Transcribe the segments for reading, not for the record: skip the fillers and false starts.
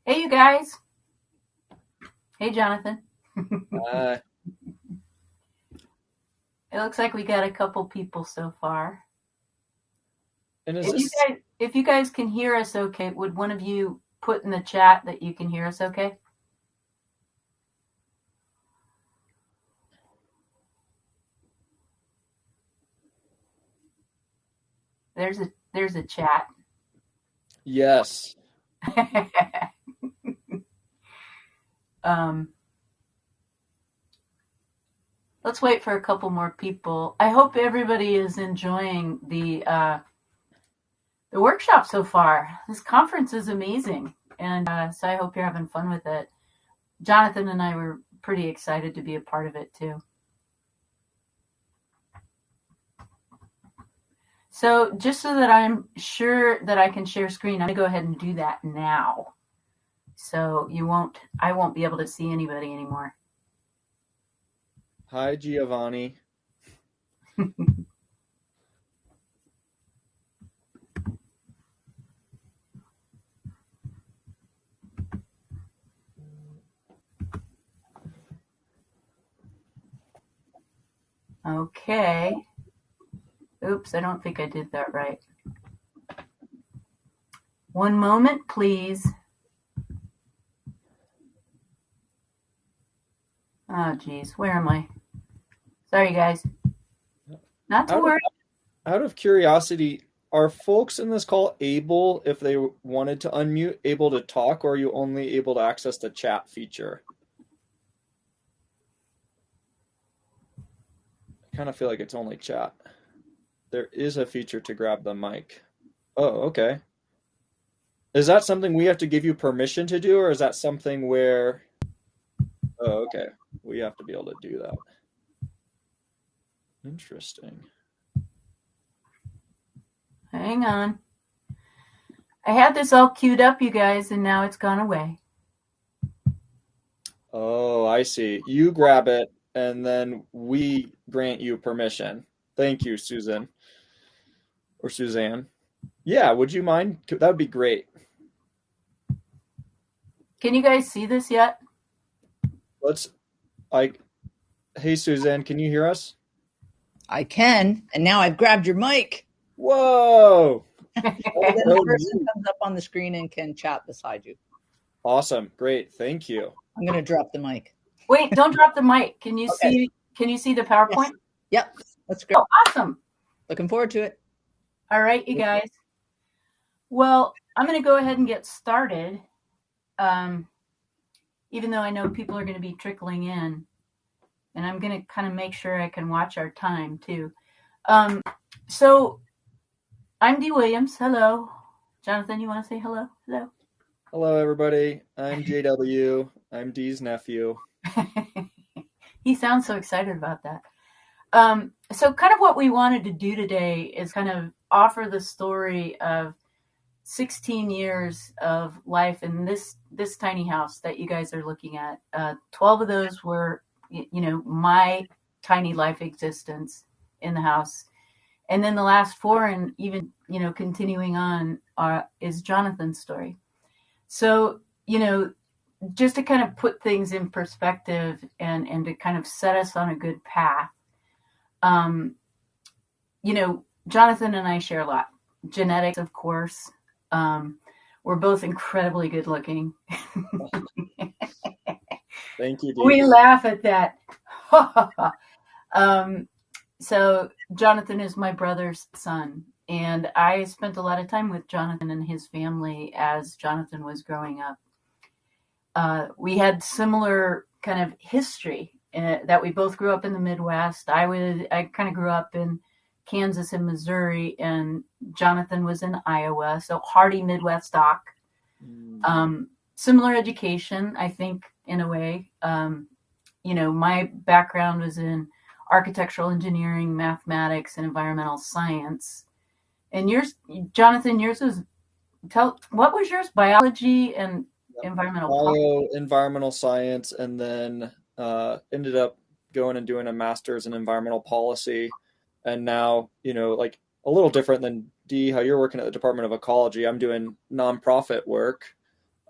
Hey, you guys. Hey, Jonathan. Uh, It looks like we got a couple people so far. and is If you this guys, if you guys can hear us okay, would one of you put in the chat that you can hear us okay? There's a chat. yes? um, let's wait for a couple more people. I hope everybody is enjoying the workshop so far. This conference is amazing, and so I hope you're having fun with it. Jonathan and I were pretty excited to be a part of it too. So just so that I'm sure that I can share screen, I'm gonna go ahead and do that now. So I won't be able to see anybody anymore. Hi, Giovanni. Okay. Oops, I don't think I did that right. One moment, please. Oh, geez, where am I? Sorry, guys. Not to Out of worry. out of curiosity, are folks in this call able, if they wanted to unmute, able to talk, or are you only able to access the chat feature? I kind of feel like it's only chat. There is a feature to grab the mic. Oh, okay. Is that something we have to give you permission to do, or is that something where, oh, okay, we have to be able to do that? Interesting. Hang on. I had this all queued up, you guys, and now it's gone away. Oh, I see. You grab it, and then we grant you permission. Thank you, Susan or Suzanne. Yeah, would you mind? That would be great. Can you guys see this yet? Let's, like, hey, Suzanne, can you hear us? I can, and now I've grabbed your mic. Whoa! Then That's the so person neat. comes up on the screen and can chat beside you. Awesome. Great. Thank you. I'm going to drop the mic. Wait, don't drop the mic. Can you Okay. see? Can you see the PowerPoint? Yes. Yep. That's great. Oh, awesome. Looking forward to it. All right, you guys. Well, I'm going to go ahead and get started. Even though I know people are going to be trickling in, and I'm going to kind of make sure I can watch our time too. So I'm Dee Williams. Hello. Jonathan, you want to say hello? Hello. Hello, everybody. I'm JW. I'm Dee's nephew. He sounds so excited about that. So kind of what we wanted to do today is kind of offer the story of 16 years of life in this tiny house that you guys are looking at. 12 of those were, my tiny life existence in the house, and then the last four, and even continuing on, is Jonathan's story. So just to kind of put things in perspective and to kind of set us on a good path. Um, Jonathan and I share a lot. Genetics, of course. We're both incredibly good looking. Thank you, Dee. We laugh at that. So Jonathan is my brother's son, and I spent a lot of time with Jonathan and his family as Jonathan was growing up. We had similar kind of history that we both grew up in the Midwest. I kind of grew up in Kansas and Missouri, and Jonathan was in Iowa, so hearty Midwest stock. Similar education, I think, in a way. My background was in architectural engineering, mathematics, and environmental science. And yours, Jonathan, what was yours? Biology and environmental policy. Environmental science, and then ended up going and doing a master's in environmental policy. And now, like a little different than Dee, how you're working at the Department of Ecology. I'm doing nonprofit work,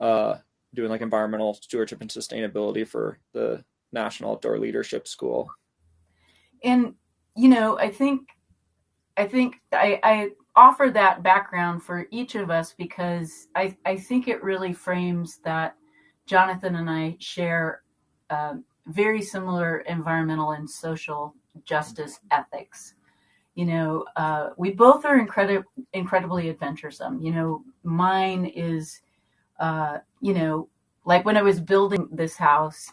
uh, doing like environmental stewardship and sustainability for the National Outdoor Leadership School. And I think I offer that background for each of us because I think it really frames that Jonathan and I share very similar environmental and social justice ethics. We both are incredibly adventuresome. Mine is, like when I was building this house,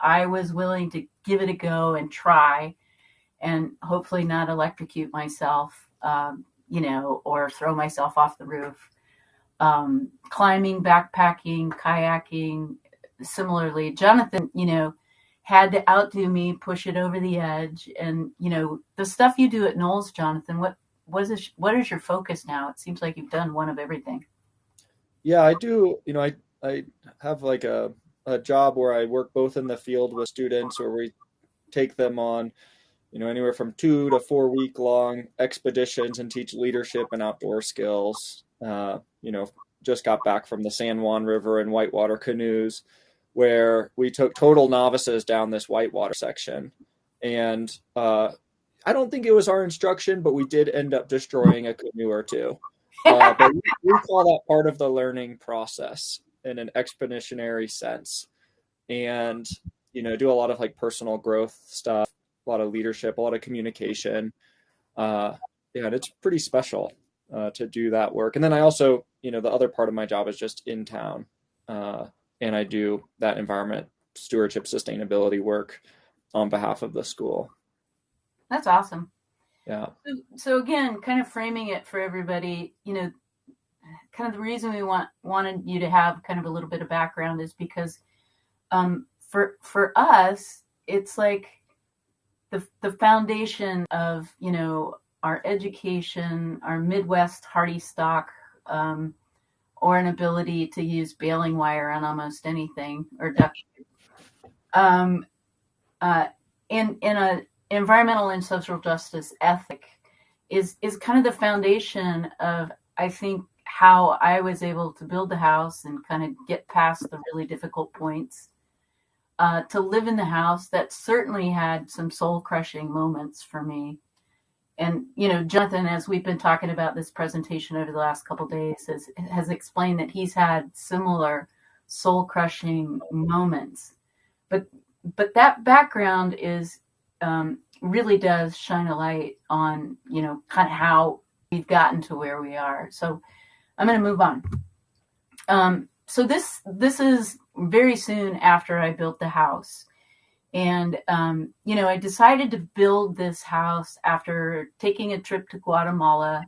I was willing to give it a go and try and hopefully not electrocute myself, or throw myself off the roof. Climbing, backpacking, kayaking, similarly, Jonathan, had to outdo me, push it over the edge. And, the stuff you do at Knowles, Jonathan, what is your focus now? It seems like you've done one of everything. Yeah, I do. I have like a job where I work both in the field with students where we take them on, anywhere from 2 to 4 week long expeditions and teach leadership and outdoor skills. Just got back from the San Juan River in whitewater canoes where we took total novices down this whitewater section. And I don't think it was our instruction, but we did end up destroying a canoe or two. But we call that part of the learning process in an expeditionary sense. And, do a lot of like personal growth stuff, a lot of leadership, a lot of communication. And it's pretty special to do that work. And then I also, the other part of my job is just in town. And I do that environment stewardship sustainability work on behalf of the school. That's awesome. Yeah. So again, kind of framing it for everybody, kind of the reason we wanted you to have kind of a little bit of background is because for us, it's like the foundation of, our education, our Midwest hardy stock, or an ability to use baling wire on almost anything or duct tape. In a environmental and social justice ethic is kind of the foundation of, I think, how I was able to build the house and kind of get past the really difficult points, to live in the house that certainly had some soul crushing moments for me. And, Jonathan, as we've been talking about this presentation over the last couple of days, has explained that he's had similar soul crushing moments. But that background is, really does shine a light on, kind of how we've gotten to where we are. So I'm going to move on. So this is very soon after I built the house. And, I decided to build this house after taking a trip to Guatemala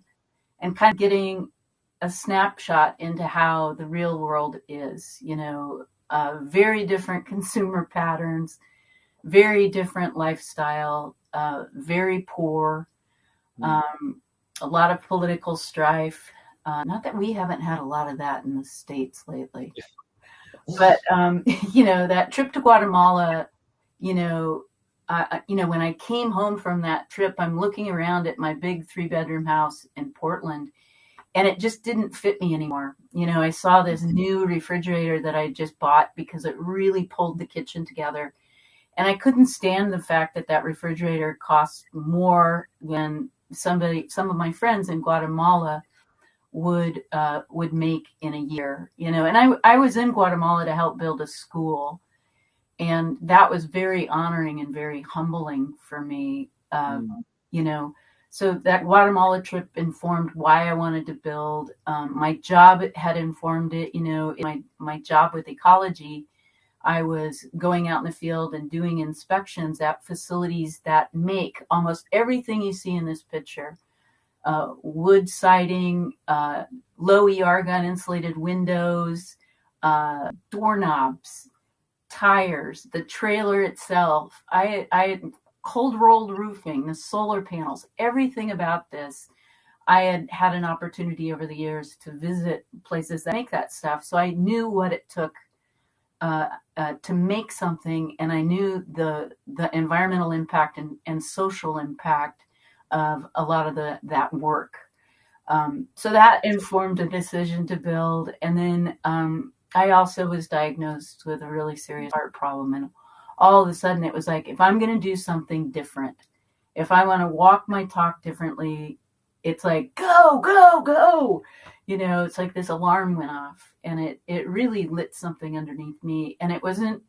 and kind of getting a snapshot into how the real world is, very different consumer patterns, very different lifestyle, very poor, a lot of political strife. Not that we haven't had a lot of that in the States lately, but, that trip to Guatemala, when I came home from that trip, I'm looking around at my big 3-bedroom house in Portland, and it just didn't fit me anymore. I saw this new refrigerator that I just bought because it really pulled the kitchen together. And I couldn't stand the fact that refrigerator cost more than some of my friends in Guatemala would make in a year, and I was in Guatemala to help build a school. And that was very honoring and very humbling for me, So that Guatemala trip informed why I wanted to build. My job had informed it. My job with ecology, I was going out in the field and doing inspections at facilities that make almost everything you see in this picture. Wood siding, low argon insulated windows, doorknobs, tires, the trailer itself. I had cold rolled roofing, the solar panels, everything about this. I had had an opportunity over the years to visit places that make that stuff. So I knew what it took to make something, and I knew the environmental impact and social impact of a lot of that work. So that informed a decision to build. And then I also was diagnosed with a really serious heart problem. And all of a sudden it was like, if I'm going to do something different, if I want to walk my talk differently, it's like, go, go, go. It's like this alarm went off, and it really lit something underneath me. And it wasn't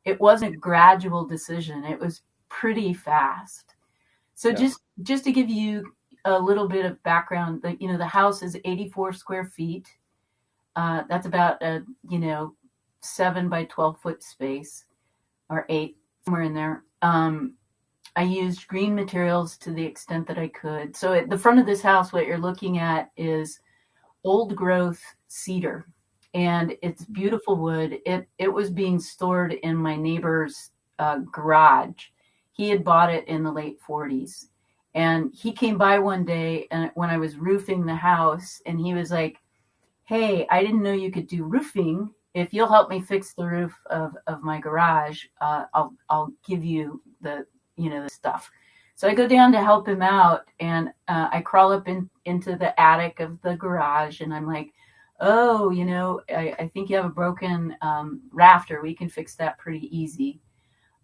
a gradual decision. It was pretty fast. So Yeah. just to give you a little bit of background, the house is 84 square feet. That's about a 7 by 12-foot space, or 8, somewhere in there. I used green materials to the extent that I could. So at the front of this house, what you're looking at is old growth cedar, and it's beautiful wood. It was being stored in my neighbor's garage. He had bought it in the late 40s. And he came by one day, and when I was roofing the house, and he was like, hey, I didn't know you could do roofing. If you'll help me fix the roof of my garage, I'll give you the stuff. So I go down to help him out, and I crawl up into the attic of the garage, and I'm like, oh, I think you have a broken rafter. We can fix that pretty easy.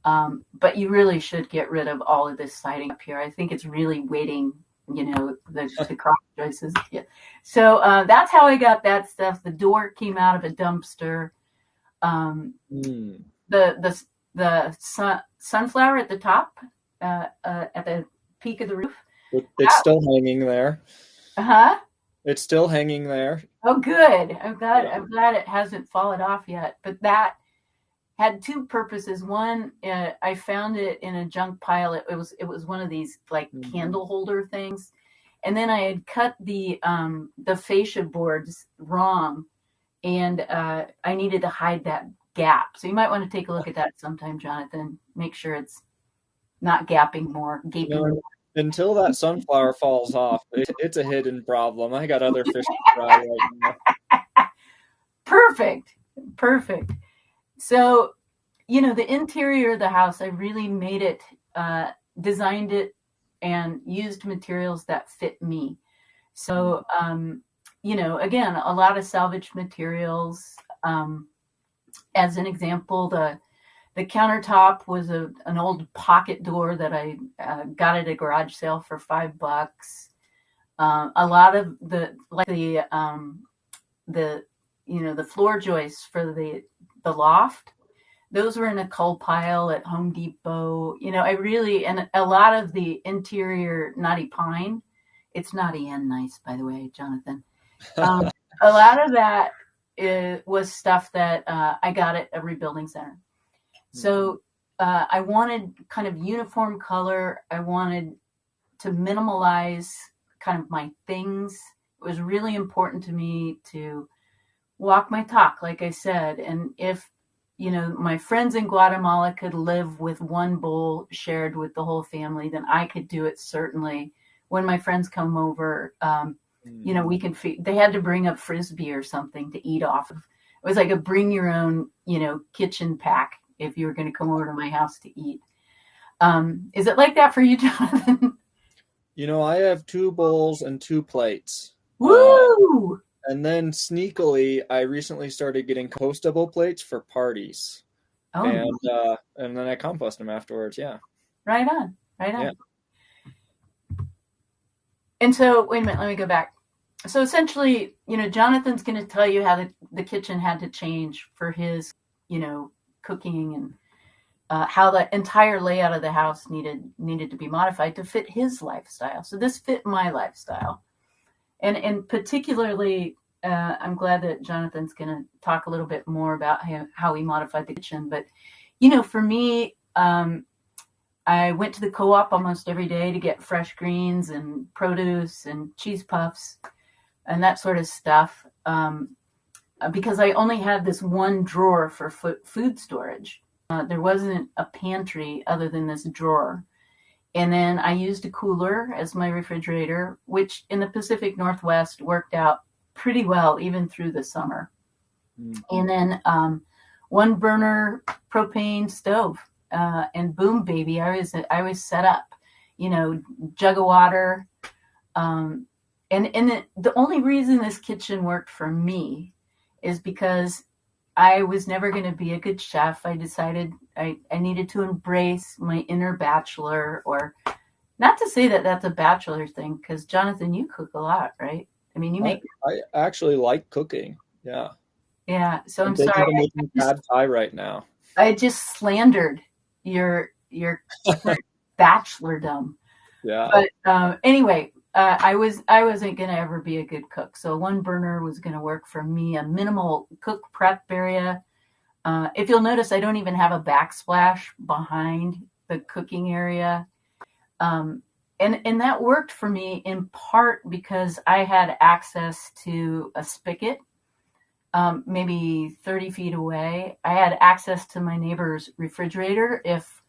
But you really should get rid of all of this siding up here. I think it's really weighting, the cross joists. Yeah. So that's how I got that stuff. The door came out of a dumpster. The sunflower at the top, at the peak of the roof. It's still hanging there. Uh-huh. It's still hanging there. Oh, good. I'm glad it hasn't fallen off yet. But that had two purposes. One, I found it in a junk pile. It was one of these like candle holder things, and then I had cut the fascia boards wrong, and I needed to hide that gap. So you might want to take a look at that sometime, Jonathan. Make sure it's not gaping more, gaping more. Until that sunflower falls off, it's a hidden problem. I got other fish to fry right now. Perfect. So, the interior of the house, I really made it, designed it, and used materials that fit me. So, again, a lot of salvaged materials. As an example, the countertop was an old pocket door that I got at a garage sale for $5. A lot of the floor joists for the loft, those were in a coal pile at Home Depot. And a lot of the interior knotty pine, it's knotty and nice, by the way, Jonathan. A lot of that was stuff that I got at a rebuilding center. So I wanted kind of uniform color. I wanted to minimalize kind of my things. It was really important to me to walk my talk, like I said. And if, my friends in Guatemala could live with one bowl shared with the whole family, then I could do it certainly. When my friends come over, we can feed. They had to bring up Frisbee or something to eat off of. It was like a bring your own, kitchen pack if you were going to come over to my house to eat. Is it like that for you, Jonathan? I have 2 bowls and 2 plates. Woo! And then sneakily, I recently started getting compostable plates for parties. Oh, and then I compost them afterwards. Yeah. Right on. Yeah. And so, wait a minute, let me go back. So essentially, Jonathan's going to tell you how the kitchen had to change for his, cooking, and how the entire layout of the house needed to be modified to fit his lifestyle. So this fit my lifestyle. And particularly, I'm glad that Jonathan's going to talk a little bit more about how he modified the kitchen. But, for me, I went to the co-op almost every day to get fresh greens and produce and cheese puffs and that sort of stuff, because I only had this one drawer for food storage. There wasn't a pantry other than this drawer. And then I used a cooler as my refrigerator, which in the Pacific Northwest worked out pretty well, even through the summer. And then one burner propane stove, and boom, baby, I was set up, jug of water. And the only reason this kitchen worked for me is because I was never going to be a good chef. I decided I needed to embrace my inner bachelor, or not to say that that's a bachelor thing, because Jonathan, you cook a lot, right? I mean, you I, make, I actually like cooking. Yeah. yeah. So I'm I'm thinking sorry, of making pad thai right now. I just slandered your current bachelordom. Yeah. But anyway, I wasn't gonna ever be a good cook, so one burner was gonna work for me. A minimal cook prep area. If you'll notice, I don't even have a backsplash behind the cooking area, um, and that worked for me in part because I had access to a spigot. Maybe 30 feet away, I had access to my neighbor's refrigerator if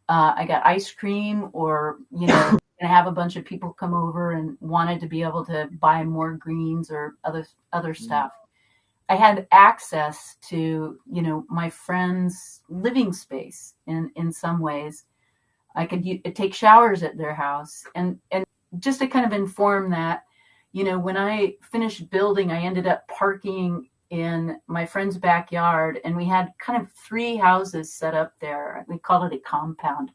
I got ice cream, or and have a bunch of people come over and wanted to be able to buy more greens or other Mm. stuff. I had access to my friend's living space in some ways. I could take showers at their house, and just to kind of inform that, when I finished building, I ended up parking in my friend's backyard, and we had kind of three houses set up there. We called it a compound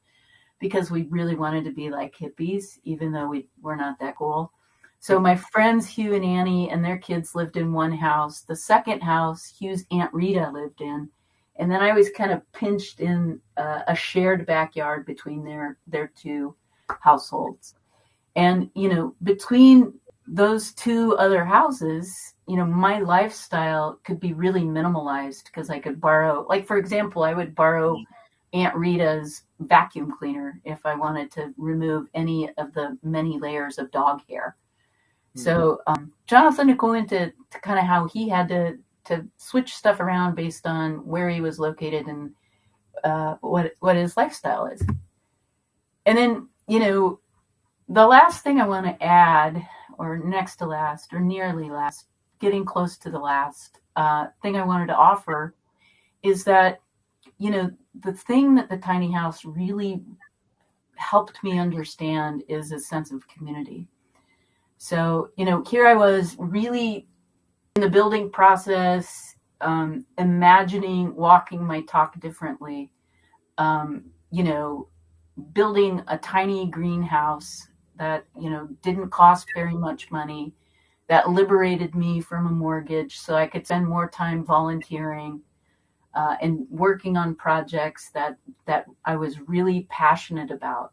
because we really wanted to be like hippies, even though we're not that cool. So my friends Hugh and Annie and their kids lived in one house. The second house, Hugh's Aunt Rita lived in, and then I was kind of pinched in a shared backyard between their two households. And between those two other houses, my lifestyle could be really minimalized because I could borrow, like for example, I would borrow Aunt Rita's vacuum cleaner if I wanted to remove any of the many layers of dog hair. So Jonathan to go into kind of how he had to switch stuff around based on where he was located and what his lifestyle is. And then the last thing I want to add, or next to last, or nearly last, getting close to the last thing I wanted to offer is that the thing that the tiny house really helped me understand is a sense of community. So, here I was really in the building process, imagining walking my talk differently, um, you know, building a tiny greenhouse that, didn't cost very much money, that liberated me from a mortgage so I could spend more time volunteering and working on projects that I was really passionate about.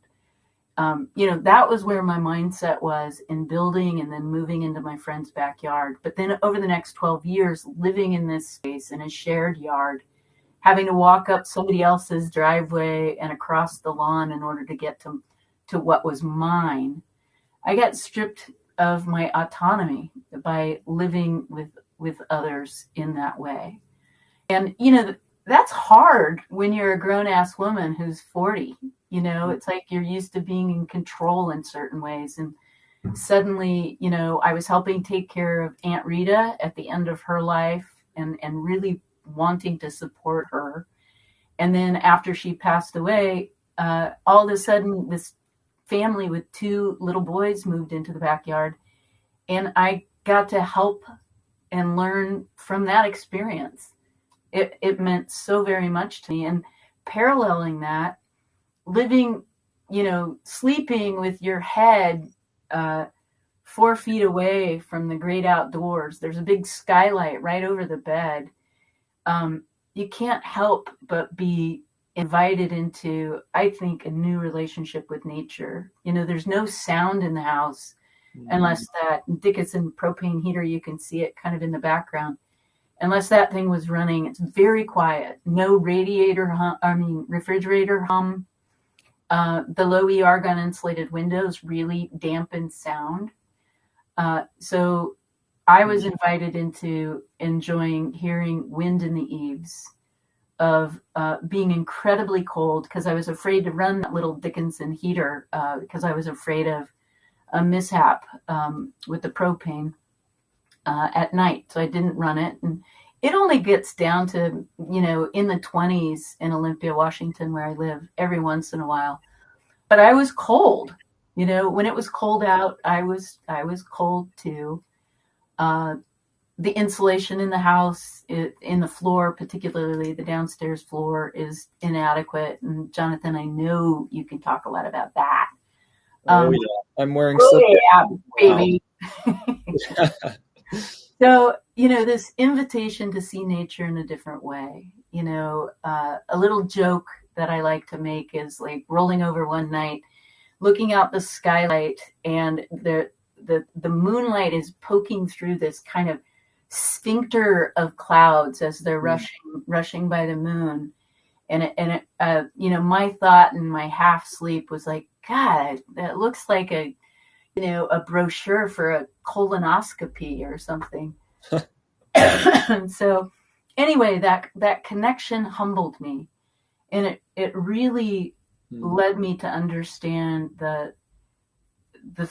That was where my mindset was in building and then moving into my friend's backyard. But then over the next 12 years, living in this space in a shared yard, having to walk up somebody else's driveway and across the lawn in order to get to what was mine, I got stripped of my autonomy by living with others in that way. And, that's hard when you're a grown ass woman who's 40. It's like you're used to being in control in certain ways. And suddenly, I was helping take care of Aunt Rita at the end of her life and really wanting to support her. And then after she passed away, all of a sudden, this family with two little boys moved into the backyard. And I got to help and learn from that experience. It meant so very much to me. And paralleling that, living, sleeping with your head 4 feet away from the great outdoors. There's a big skylight right over the bed. You can't help but be invited into, I think, a new relationship with nature. There's no sound in the house unless that Dickinson propane heater, you can see it kind of in the background. Unless that thing was running, it's very quiet. No refrigerator hum. The low E argon insulated windows really dampen sound. So I was invited into enjoying hearing wind in the eaves, of being incredibly cold because I was afraid to run that little Dickinson heater because I was afraid of a mishap with the propane at night. So I didn't run it. And it only gets down to, in the 20s in Olympia, Washington, where I live, every once in a while. But I was cold. You know, when it was cold out, I was cold too. Uh, the insulation in the house, in the floor, particularly the downstairs floor, is inadequate. And Jonathan, I know you can talk a lot about that. Oh Um, yeah, I'm wearing oh slippers yeah, now. baby. So, you know, this invitation to see nature in a different way. You know, a little joke that I like to make is like rolling over one night, looking out the skylight, and the moonlight is poking through this kind of sphincter of clouds as they're rushing by the moon. You know, my thought in my half sleep was like, God, that looks like a, you know, a brochure for a colonoscopy or something. And so anyway, that connection humbled me, and it really led me to understand the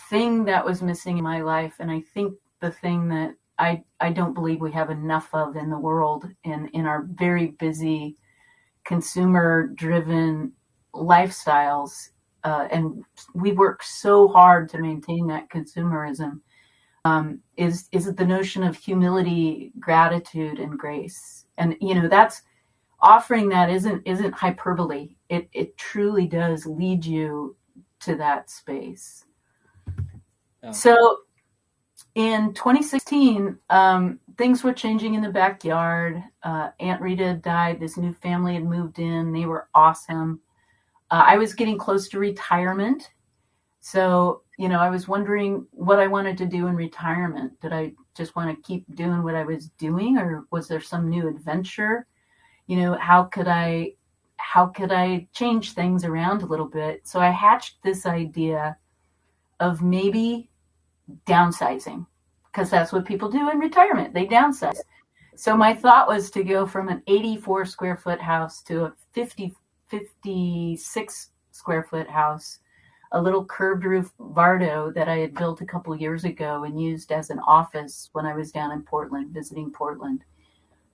thing that was missing in my life, and I think the thing that I don't believe we have enough of in the world, in our very busy consumer driven lifestyles, and we work so hard to maintain that consumerism, is the notion of humility, gratitude, and grace. And you know, that's offering that isn't hyperbole. It truly does lead you to that space. Yeah. So in 2016, things were changing in the backyard. Aunt Rita died. This new family had moved in. They were awesome. I was getting close to retirement. So, you know, I was wondering what I wanted to do in retirement. Did I just want to keep doing what I was doing, or was there some new adventure? You know, how could I change things around a little bit? So I hatched this idea of maybe downsizing, because that's what people do in retirement. They downsize. So my thought was to go from an 84 square foot house to a 56 square foot house, a little curved roof Vardo that I had built a couple years ago and used as an office when I was down in Portland, visiting Portland.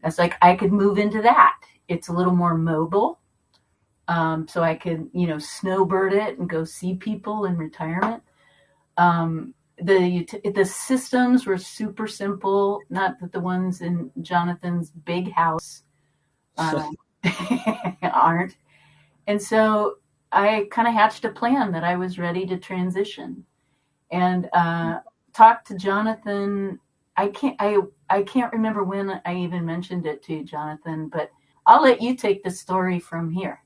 I was like, I could move into that. It's a little more mobile. So I could, you know, snowbird it and go see people in retirement. The systems were super simple. Not that the ones in Jonathan's big house aren't. And so I kind of hatched a plan that I was ready to transition, and talked to Jonathan. I can't remember when I even mentioned it to you, Jonathan, but I'll let you take the story from here.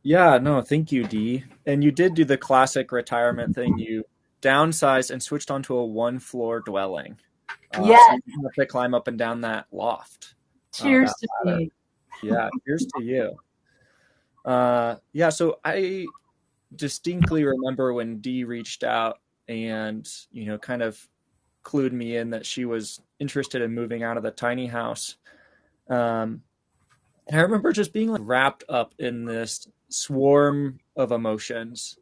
Yeah, no, thank you, Dee. And you did do the classic retirement thing. You downsized and switched onto a one-floor dwelling. Yes. So you didn't have to climb up and down that loft. Cheers That to ladder. me. Yeah, cheers to you. Yeah, so I distinctly remember when Dee reached out and, you know, kind of clued me in that she was interested in moving out of the tiny house. And I remember just being like wrapped up in this swarm of emotions.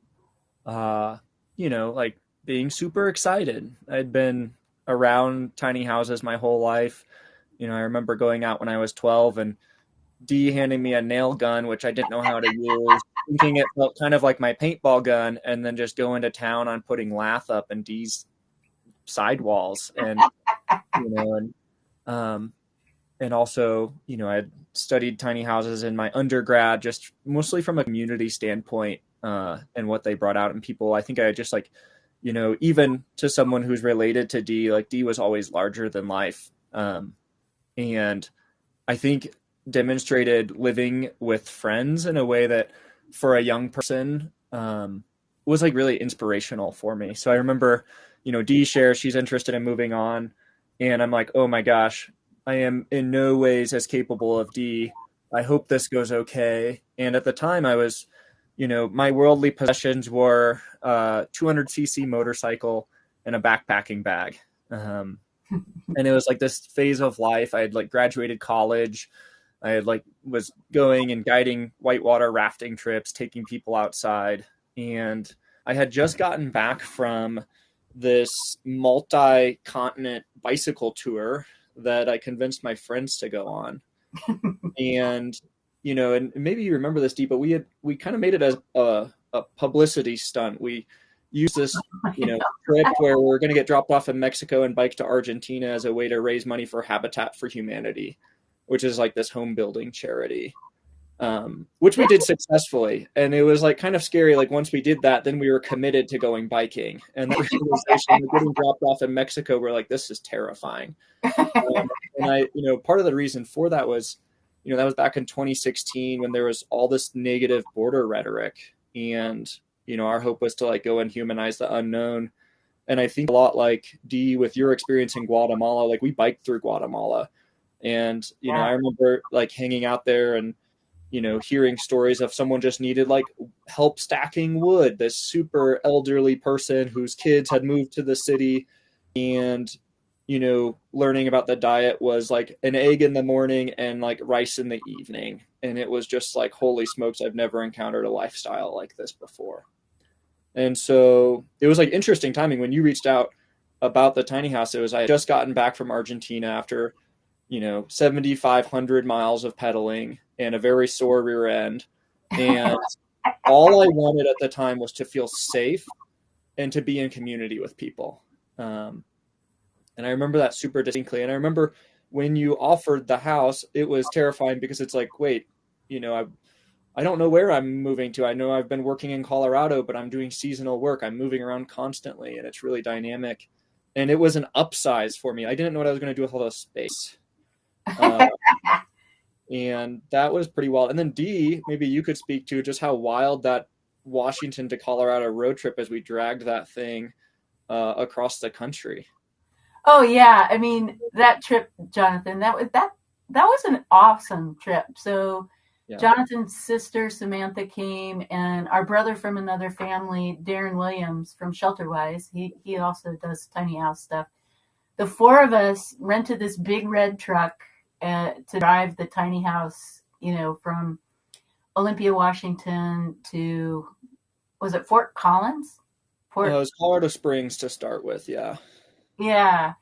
Uh, you know, like being super excited. I'd been around tiny houses my whole life. You know, I remember going out when I was 12 and Dee handing me a nail gun, which I didn't know how to use, thinking it felt kind of like my paintball gun, and then just going to town on putting lath up in Dee's sidewalls. And, you know, um, and also, you know, I had studied tiny houses in my undergrad, just mostly from a community standpoint, and what they brought out in people. I think I just like, you know, even to someone who's related to Dee, like Dee was always larger than life. And I think demonstrated living with friends in a way that for a young person, was like really inspirational for me. So I remember, you know, Dee shares she's interested in moving on, and I'm like, oh my gosh, I am in no ways as capable of Dee. I hope this goes okay. And at the time, I was, you know, my worldly possessions were 200cc motorcycle and a backpacking bag. And it was like this phase of life. I had like graduated college. I had like was going and guiding whitewater rafting trips, taking people outside, and I had just gotten back from this multi-continent bicycle tour that I convinced my friends to go on. And you know, and maybe you remember this, Dee, but we kind of made it as a publicity stunt. We used this, trip where we're going to get dropped off in Mexico and bike to Argentina as a way to raise money for Habitat for Humanity, which is like this home building charity, which we did successfully. And it was like kind of scary. Like once we did that, then we were committed to going biking. And that realization of getting dropped off in Mexico, we're like, this is terrifying. And I, part of the reason for that was, that was back in 2016 when there was all this negative border rhetoric. And, our hope was to like go and humanize the unknown. And I think a lot like Dee, with your experience in Guatemala, like we biked through Guatemala. And, I remember like hanging out there and, hearing stories of someone just needed like help stacking wood, this super elderly person whose kids had moved to the city, and, learning about the diet was like an egg in the morning and like rice in the evening. And it was just like, holy smokes, I've never encountered a lifestyle like this before. And so it was like interesting timing when you reached out about the tiny house. I had just gotten back from Argentina after, 7,500 miles of pedaling and a very sore rear end. And all I wanted at the time was to feel safe and to be in community with people. And I remember that super distinctly. And I remember when you offered the house, it was terrifying because it's like, wait, I don't know where I'm moving to. I know I've been working in Colorado, but I'm doing seasonal work. I'm moving around constantly, and it's really dynamic. And it was an upsize for me. I didn't know what I was going to do with all this space. And that was pretty wild. And then Dee, maybe you could speak to just how wild that Washington to Colorado road trip as we dragged that thing across the country. Oh yeah, I mean that trip, Jonathan. That was an awesome trip. So yeah. Jonathan's sister Samantha came, and our brother from another family, Darren Williams from Shelterwise. He also does tiny house stuff. The four of us rented this big red truck to drive the tiny house, from Olympia, Washington to, was it Fort Collins? It was Colorado Springs to start with, yeah. Yeah.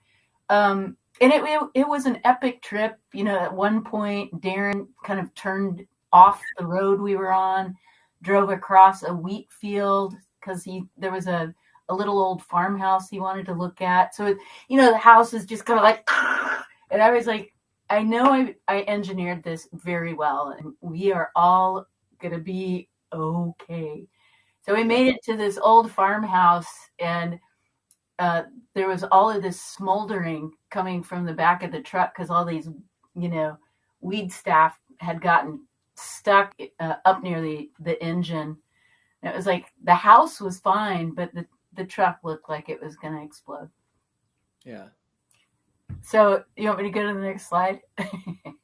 And it was an epic trip. At one point, Darren kind of turned off the road we were on, drove across a wheat field because there was a little old farmhouse he wanted to look at. So, the house is just kind of like, and I was like, I know I engineered this very well, and we are all going to be okay. So we made it to this old farmhouse, and there was all of this smoldering coming from the back of the truck because all these, weed staff had gotten stuck up near the engine. And it was like the house was fine, but the truck looked like it was going to explode. Yeah. So you want me to go to the next slide?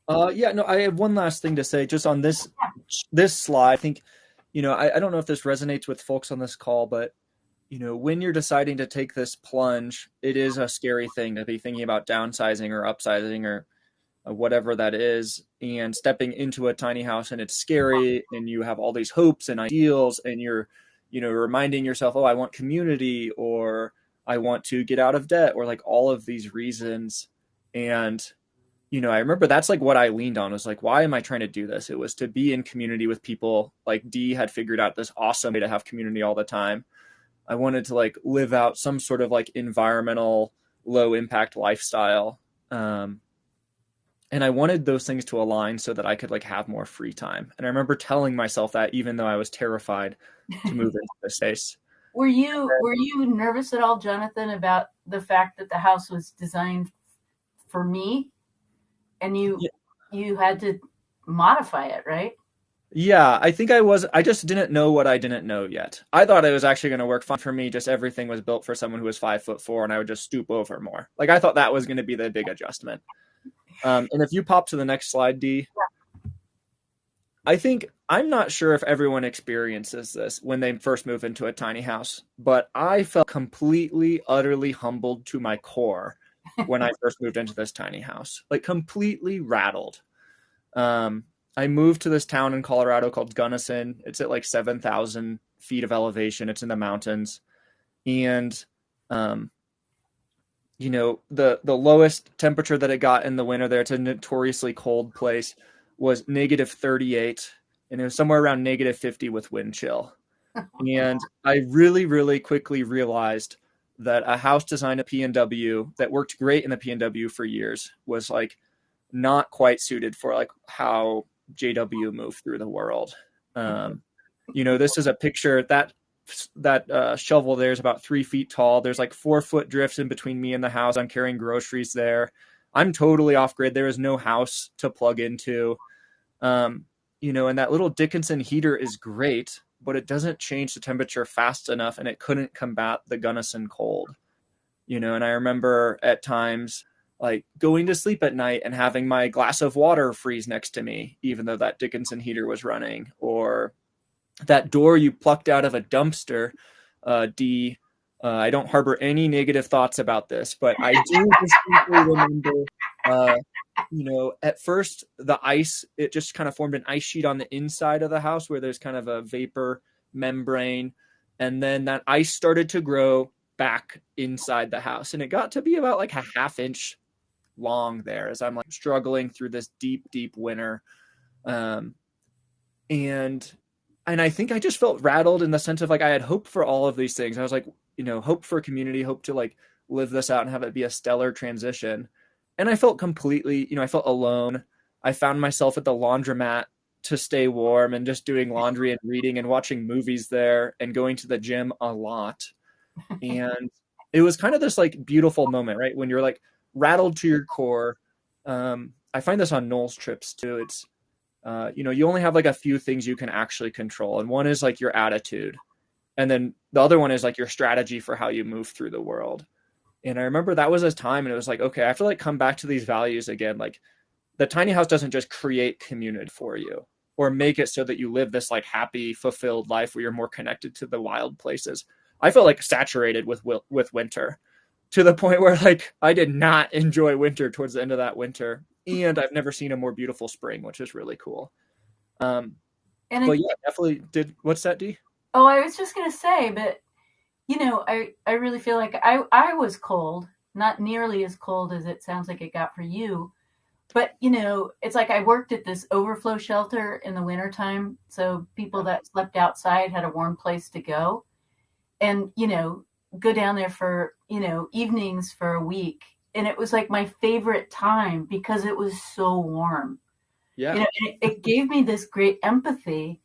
Yeah, no, I have one last thing to say just on this slide. I think, I don't know if this resonates with folks on this call, but when you're deciding to take this plunge, it is a scary thing to be thinking about downsizing or upsizing or whatever that is, and stepping into a tiny house, and it's scary, and you have all these hopes and ideals, and you're, reminding yourself, oh, I want community, or I want to get out of debt, or like all of these reasons. And, I remember that's like what I leaned on, was like, why am I trying to do this? It was to be in community with people. Like Dee had figured out this awesome way to have community all the time. I wanted to like live out some sort of like environmental, low impact lifestyle. And I wanted those things to align so that I could like have more free time. And I remember telling myself that, even though I was terrified to move into this space. Were you nervous at all, Jonathan, about the fact that the house was designed for me, and you had to modify it, right? Yeah, I think I was. I just didn't know what I didn't know yet. I thought it was actually going to work fine for me. Just everything was built for someone who was 5'4", and I would just stoop over more. Like I thought that was going to be the big adjustment. And if you pop to the next slide, Dee, I think, I'm not sure if everyone experiences this when they first move into a tiny house, but I felt completely, utterly humbled to my core when I first moved into this tiny house, like completely rattled. I moved to this town in Colorado called Gunnison. It's at like 7,000 feet of elevation. It's in the mountains. And, the lowest temperature that it got in the winter there, it's a notoriously cold place, was -38. And it was somewhere around -50 with wind chill. And I really, really quickly realized that a house design at P&W that worked great in the P&W for years was like not quite suited for like how JW moved through the world. This is a picture that shovel there is about 3 feet tall. There's like 4 foot drifts in between me and the house. I'm carrying groceries there. I'm totally off grid. There is no house to plug into. And that little Dickinson heater is great, but it doesn't change the temperature fast enough, and it couldn't combat the Gunnison cold. And I remember at times like going to sleep at night and having my glass of water freeze next to me, even though that Dickinson heater was running, or that door you plucked out of a dumpster. I don't harbor any negative thoughts about this, but I do distinctly remember, at first the ice, it just kind of formed an ice sheet on the inside of the house where there's kind of a vapor membrane. And then that ice started to grow back inside the house. And it got to be about like a half-inch long there as I'm like struggling through this deep, deep winter. And I think I just felt rattled in the sense of like I had hope for all of these things. I was like, hope for community, hope to like live this out and have it be a stellar transition. And I felt completely, I felt alone. I found myself at the laundromat to stay warm and just doing laundry and reading and watching movies there and going to the gym a lot. And it was kind of this like beautiful moment, right? When you're like rattled to your core. I find this on Noel's trips too. It's, you only have like a few things you can actually control. And one is like your attitude. And then the other one is like your strategy for how you move through the world. And I remember that was a time and it was like, okay, I have to like come back to these values again. Like the tiny house doesn't just create community for you or make it so that you live this like happy, fulfilled life where you're more connected to the wild places. I felt like saturated with winter to the point where like I did not enjoy winter towards the end of that winter. And I've never seen a more beautiful spring, which is really cool. But yeah, definitely did. What's that, D? Oh, I was just going to say, but I really feel like I was cold, not nearly as cold as it sounds like it got for you. But, it's like I worked at this overflow shelter in the wintertime. So people that slept outside had a warm place to go and, go down there for, evenings for a week. And it was like my favorite time because it was so warm. Yeah. It gave me this great empathy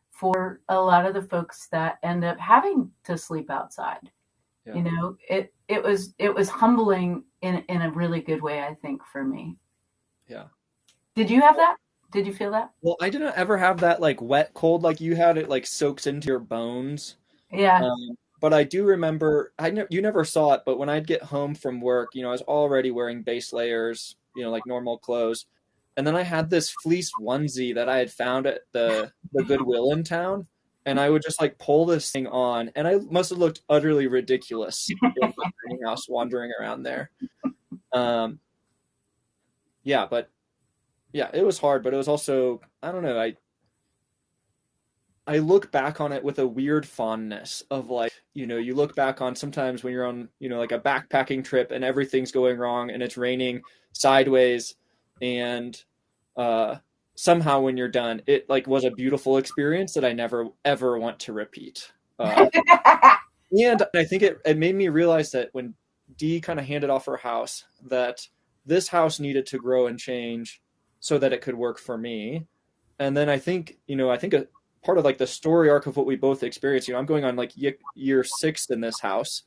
for a lot of the folks that end up having to sleep outside. Yeah. It was humbling in a really good way, I think, for me. Yeah. Did you have that? Did you feel that? Well, I didn't ever have that like wet cold like you had. It like soaks into your bones. Yeah. But I do remember you never saw it, but when I'd get home from work, I was already wearing base layers, like normal clothes. And then I had this fleece onesie that I had found at the Goodwill in town. And I would just like pull this thing on, and I must have looked utterly ridiculous in the tiny house wandering around there. Yeah, but yeah, it was hard, but it was also, I don't know, I look back on it with a weird fondness of like, you look back on sometimes when you're on, like a backpacking trip and everything's going wrong and it's raining sideways and somehow when you're done, it like was a beautiful experience that I never ever want to repeat. And I think it made me realize that when Dee kind of handed off her house, that this house needed to grow and change so that it could work for me. And then I think a part of like the story arc of what we both experienced, I'm going on like year 6 in this house,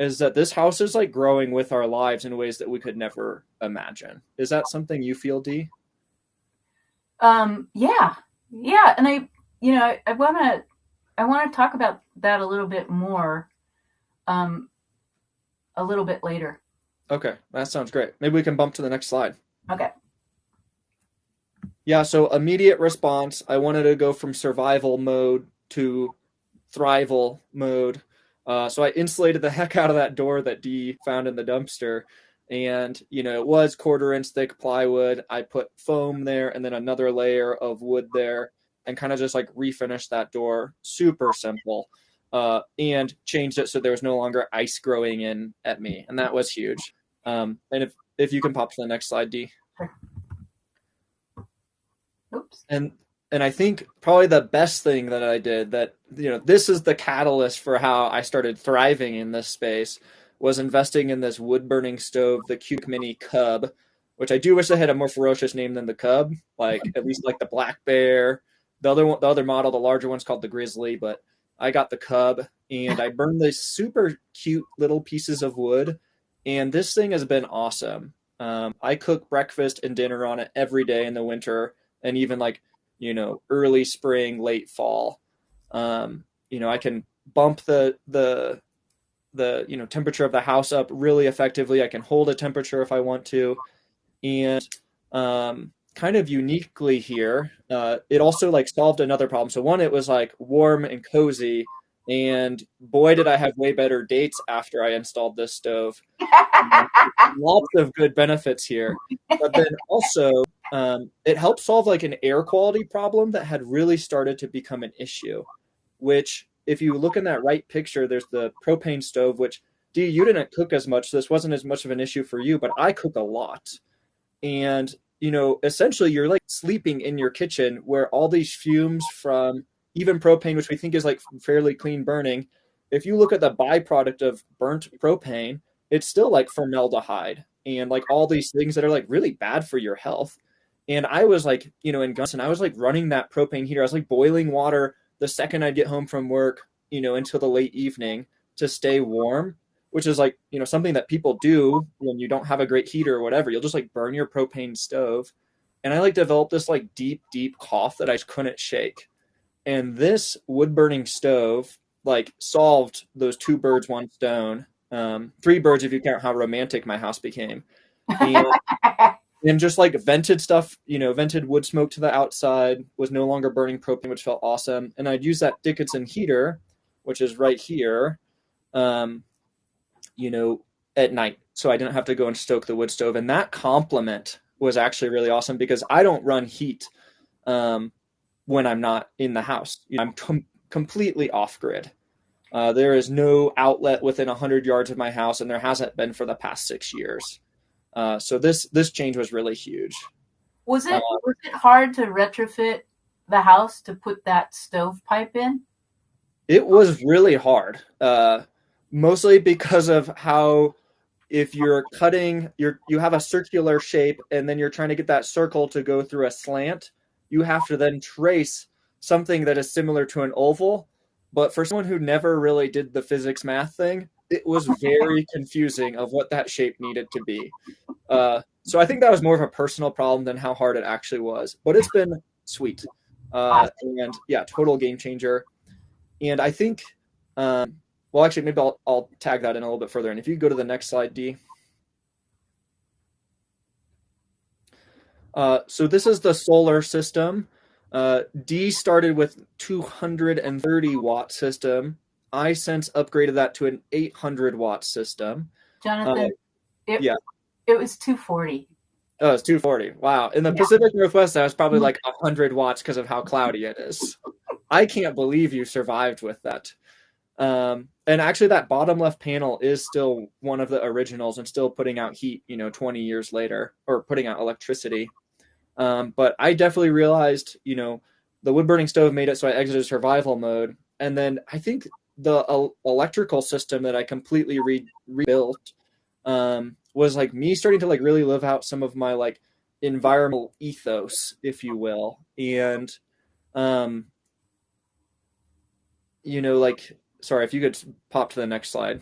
is that this house is like growing with our lives in ways that we could never imagine. Is that something you feel, Dee? Yeah. And I want to talk about that a little bit more, a little bit later. Okay. That sounds great. Maybe we can bump to the next slide. Okay. Yeah, so immediate response, I wanted to go from survival mode to thrival mode. So I insulated the heck out of that door that Dee found in the dumpster. And, it was 1/4 inch thick plywood. I put foam there and then another layer of wood there and kind of just like refinished that door. Super simple. And changed it so there was no longer ice growing in at me. And that was huge. And if you can pop to the next slide, Dee. Sure. Oops. And and I think probably the best thing that I did that, this is the catalyst for how I started thriving in this space was investing in this wood burning stove, the Cuke Mini Cub, which I do wish I had a more ferocious name than the Cub, like at least like the Black Bear. The other model, the larger one's called the Grizzly, but I got the Cub, and I burned these super cute little pieces of wood, and this thing has been awesome. I cook breakfast and dinner on it every day in the winter, and even like early spring, late fall. I can bump the temperature of the house up really effectively. I can hold a temperature if I want to, and kind of uniquely here, it also like solved another problem. So one, it was like warm and cozy, and boy, did I have way better dates after I installed this stove. Lots of good benefits here, but then also it helped solve like an air quality problem that had really started to become an issue. Which, if you look in that right picture, there's the propane stove. Which, Dee, you didn't cook as much, so this wasn't as much of an issue for you, but I cook a lot, and essentially you're like sleeping in your kitchen where all these fumes from even propane, which we think is like fairly clean burning, if you look at the byproduct of burnt propane, it's still like formaldehyde and like all these things that are like really bad for your health. And I was like, in Gunson, I was like running that propane heater. I was like boiling water the second I'd get home from work, until the late evening to stay warm, which is like, something that people do when you don't have a great heater or whatever. You'll just like burn your propane stove. And I like developed this like deep, deep cough that I just couldn't shake. And this wood burning stove like solved those two birds, one stone, three birds if you count how romantic my house became. And, and just like vented stuff, vented wood smoke to the outside, was no longer burning propane, which felt awesome. And I'd use that Dickinson heater, which is right here, at night. So I didn't have to go and stoke the wood stove. And that complement was actually really awesome because I don't run heat when I'm not in the house. I'm completely off grid. There is no outlet within 100 yards of my house, and there hasn't been for the past 6 years. So this change was really huge. Was it hard to retrofit the house to put that stovepipe in? It was really hard, mostly because of how, if you're cutting, you have a circular shape, and then you're trying to get that circle to go through a slant. You have to then trace something that is similar to an oval. But for someone who never really did the physics math thing, it was very confusing of what that shape needed to be. So I think that was more of a personal problem than how hard it actually was. But it's been sweet. And yeah, total game changer. And I think, well, actually, maybe I'll tag that in a little bit further. And if you go to the next slide, Dee. So this is the solar system. D started with 230 watt system. I since upgraded that to an 800 watt system. Jonathan, it was 240. Oh, it's 240. Wow. In the Pacific Northwest, that was probably like 100 watts because of how cloudy it is. I can't believe you survived with that. And actually, that bottom left panel is still one of the originals and still putting out heat, 20 years later, or putting out electricity. But I definitely realized, the wood burning stove made it so I exited survival mode. And then I think the electrical system that I completely rebuilt was like me starting to like really live out some of my like environmental ethos, if you will. And, sorry, if you could pop to the next slide.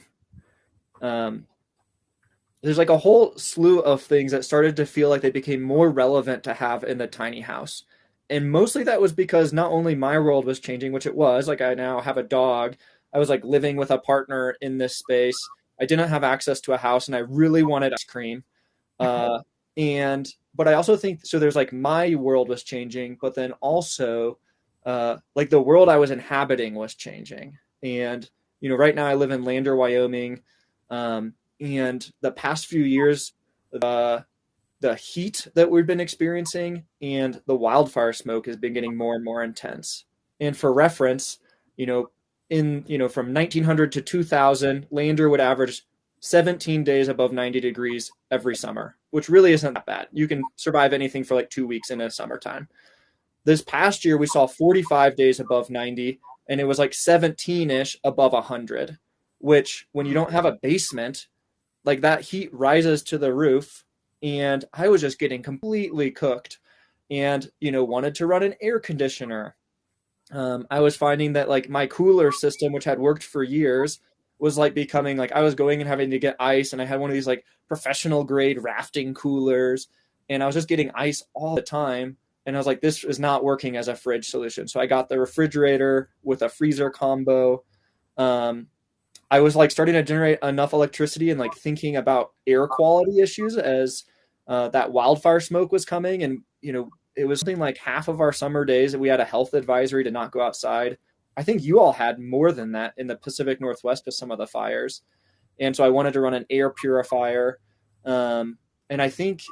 There's like a whole slew of things that started to feel like they became more relevant to have in the tiny house. And mostly that was because not only my world was changing, which it was, like I now have a dog. I was like living with a partner in this space. I didn't have access to a house and I really wanted ice cream. But I also think, so there's like my world was changing, but then also like the world I was inhabiting was changing. And, right now I live in Lander, Wyoming. And the past few years, the heat that we've been experiencing and the wildfire smoke has been getting more and more intense. And for reference, from 1900 to 2000, Lander would average 17 days above 90 degrees every summer, which really isn't that bad. You can survive anything for like 2 weeks in the summertime. This past year, we saw 45 days above 90, and it was like 17-ish above 100, which when you don't have a basement, like that heat rises to the roof. And I was just getting completely cooked and, wanted to run an air conditioner. I was finding that like my cooler system, which had worked for years, was like becoming like I was going and having to get ice, and I had one of these like professional grade rafting coolers, and I was just getting ice all the time. And I was like, this is not working as a fridge solution. So I got the refrigerator with a freezer combo. Um, I was like starting to generate enough electricity and like thinking about air quality issues as that wildfire smoke was coming. And, it was something like half of our summer days that we had a health advisory to not go outside. I think you all had more than that in the Pacific Northwest with some of the fires. And so I wanted to run an air purifier. And I think,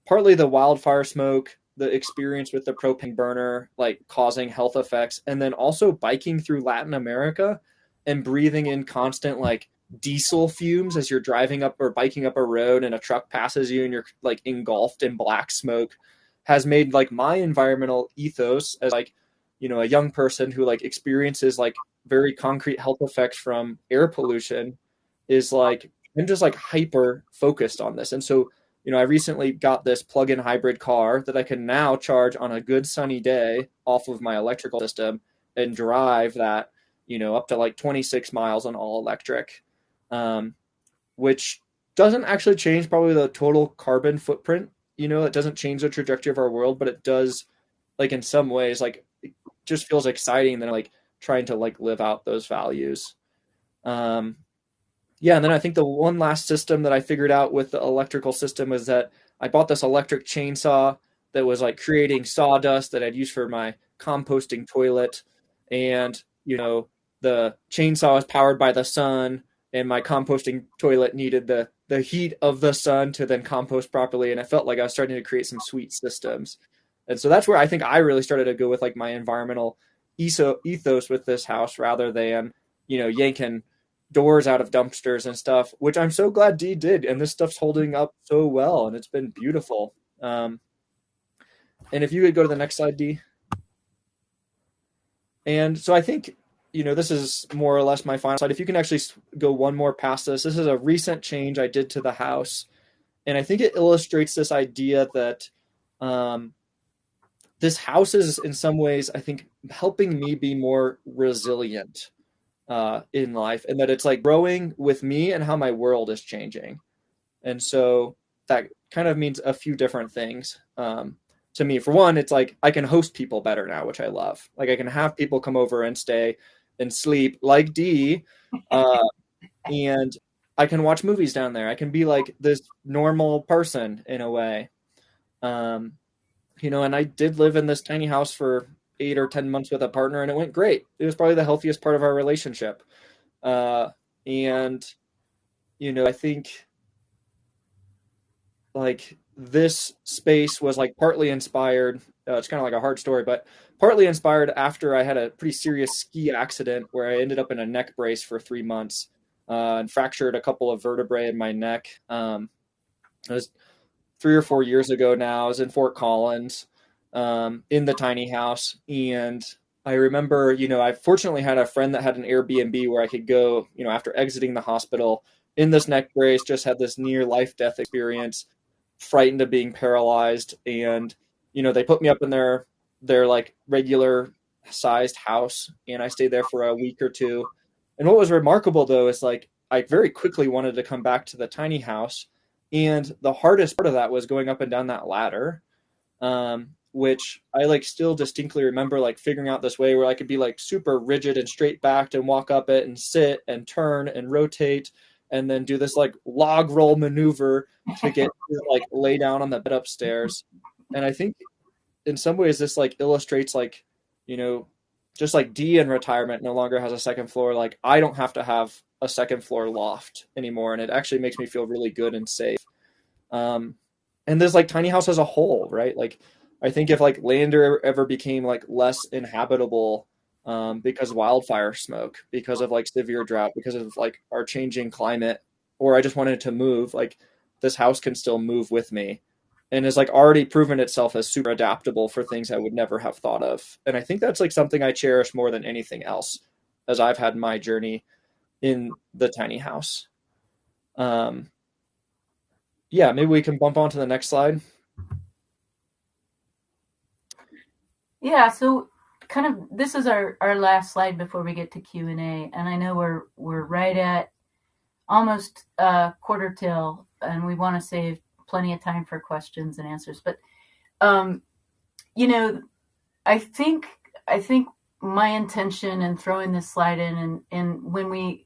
partly the wildfire smoke, the experience with the propane burner, like causing health effects, and then also biking through Latin America and breathing in constant like diesel fumes as you're driving up or biking up a road and a truck passes you and you're like engulfed in black smoke has made like my environmental ethos as like, a young person who like experiences like very concrete health effects from air pollution is like, I'm just like hyper focused on this. And so, I recently got this plug-in hybrid car that I can now charge on a good sunny day off of my electrical system and drive that, up to like 26 miles on all electric, which doesn't actually change probably the total carbon footprint. It doesn't change the trajectory of our world, but it does, like in some ways, like it just feels exciting than like trying to like live out those values. Yeah, and then I think the one last system that I figured out with the electrical system was that I bought this electric chainsaw that was like creating sawdust that I'd use for my composting toilet. And, the chainsaw is powered by the sun, and my composting toilet needed the heat of the sun to then compost properly. And I felt like I was starting to create some sweet systems. And so that's where I think I really started to go with like my environmental ethos with this house rather than, yanking doors out of dumpsters and stuff, which I'm so glad Dee did. And this stuff's holding up so well, and it's been beautiful. And if you could go to the next slide, Dee. And so I think, this is more or less my final slide. If you can actually go one more past this, this is a recent change I did to the house. And I think it illustrates this idea that this house is in some ways, I think, helping me be more resilient in life, and that it's like growing with me and how my world is changing. And so that kind of means a few different things to me. For one, it's like I can host people better now, which I love. Like I can have people come over and stay and sleep like Dee, and I can watch movies down there. I can be like this normal person in a way. And I did live in this tiny house for 8 or 10 months with a partner, and it went great. It was probably the healthiest part of our relationship. And, I think like this space was like partly inspired. It's kind of like a hard story, but partly inspired after I had a pretty serious ski accident where I ended up in a neck brace for 3 months and fractured a couple of vertebrae in my neck. It was 3 or 4 years ago now. I was in Fort Collins in the tiny house. And I remember, I fortunately had a friend that had an Airbnb where I could go, after exiting the hospital in this neck brace, just had this near life death experience, frightened of being paralyzed. And, they put me up in their like regular sized house, and I stayed there for a week or two. And what was remarkable though, is like, I very quickly wanted to come back to the tiny house. And the hardest part of that was going up and down that ladder, which I like still distinctly remember like figuring out this way where I could be like super rigid and straight backed and walk up it and sit and turn and rotate and then do this like log roll maneuver to get to like lay down on the bed upstairs. And I think in some ways this like illustrates like, just like Dee in retirement no longer has a second floor. Like I don't have to have a second floor loft anymore. And it actually makes me feel really good and safe. And this like tiny house as a whole, right? Like I think if like Lander ever became like less inhabitable because of wildfire smoke, because of like severe drought, because of like our changing climate, or I just wanted to move, like this house can still move with me. and has like already proven itself as super adaptable for things I would never have thought of. And I think that's like something I cherish more than anything else as I've had my journey in the tiny house. Um, yeah, maybe we can bump on to the next slide. Yeah, so kind of this is our last slide before we get to Q&A, and I know we're right at almost quarter till, and we want to save plenty of time for questions and answers. But you know, I think my intention in throwing this slide in, and when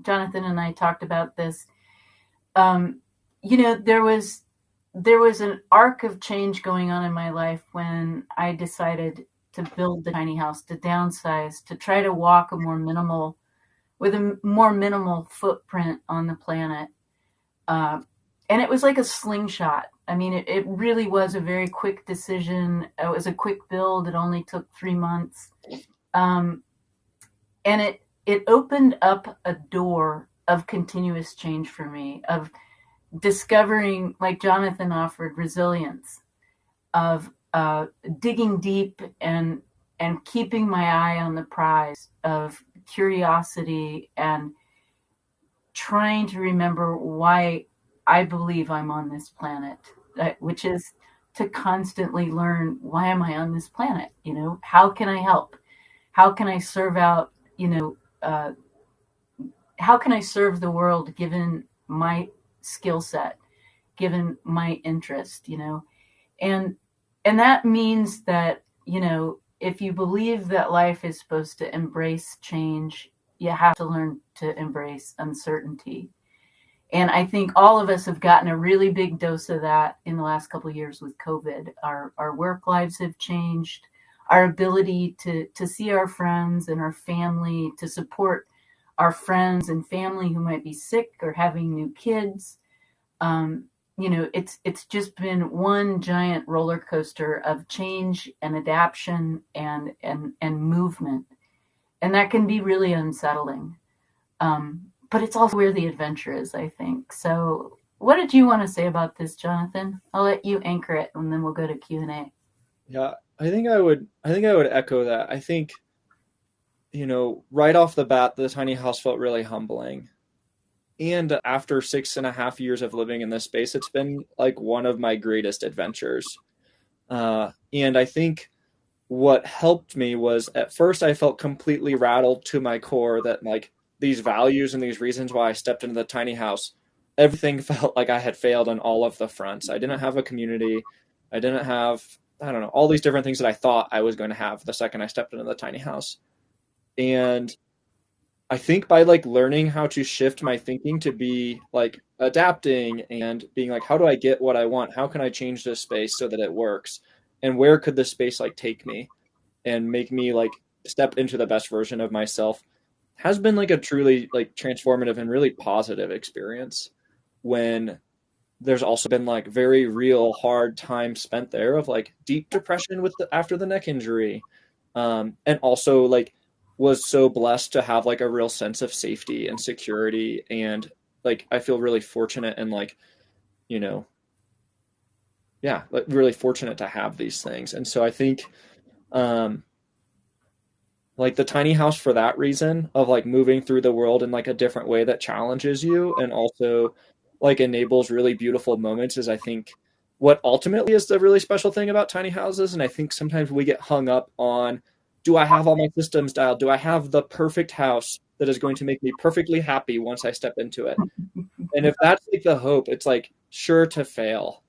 Jonathan and I talked about this, you know, there was an arc of change going on in my life when I decided to build the tiny house, to downsize, to try to walk with a more minimal footprint on the planet. And it was like a slingshot. I mean, it really was a very quick decision. It was a quick build. It only took 3 months. And it opened up a door of continuous change for me, of discovering, like Jonathan offered, resilience, of digging deep and keeping my eye on the prize, of curiosity, and trying to remember why I believe I'm on this planet, which is to constantly learn, why am I on this planet? You know, how can I help? How can I serve out, you know, how can I serve the world given my skill set, given my interest, you know? And that means that, you know, if you believe that life is supposed to embrace change, you have to learn to embrace uncertainty. And I think all of us have gotten a really big dose of that in the last couple of years with COVID. Our work lives have changed. Our ability to see our friends and our family, to support our friends and family who might be sick or having new kids. You know, it's just been one giant roller coaster of change and adaptation and movement. And that can be really unsettling. But it's also where the adventure is, I think. So what did you want to say about this, Jonathan? I'll let you anchor it, and then we'll go to Q&A. Yeah, I think I would echo that. I think, you know, right off the bat, the tiny house felt really humbling. And after 6.5 years of living in this space, it's been like one of my greatest adventures. And I think what helped me was, at first I felt completely rattled to my core that like these values and these reasons why I stepped into the tiny house, everything felt like I had failed on all of the fronts. I didn't have a community. I didn't have, I don't know, all these different things that I thought I was going to have the second I stepped into the tiny house. And I think by like learning how to shift my thinking to be like adapting and being like, how do I get what I want? How can I change this space so that it works? And where could this space like take me and make me like step into the best version of myself, has been like a truly like transformative and really positive experience. When there's also been like very real hard time spent there of like deep depression with after the neck injury, and also like was so blessed to have like a real sense of safety and security, and like I feel really fortunate and like, you know, yeah, like really fortunate to have these things. And so I think um like the tiny house, for that reason of like moving through the world in like a different way that challenges you and also like enables really beautiful moments, is I think what ultimately is the really special thing about tiny houses. And I think sometimes we get hung up on, do I have all my systems dialed? Do I have the perfect house that is going to make me perfectly happy once I step into it? And if that's like the hope, it's like sure to fail.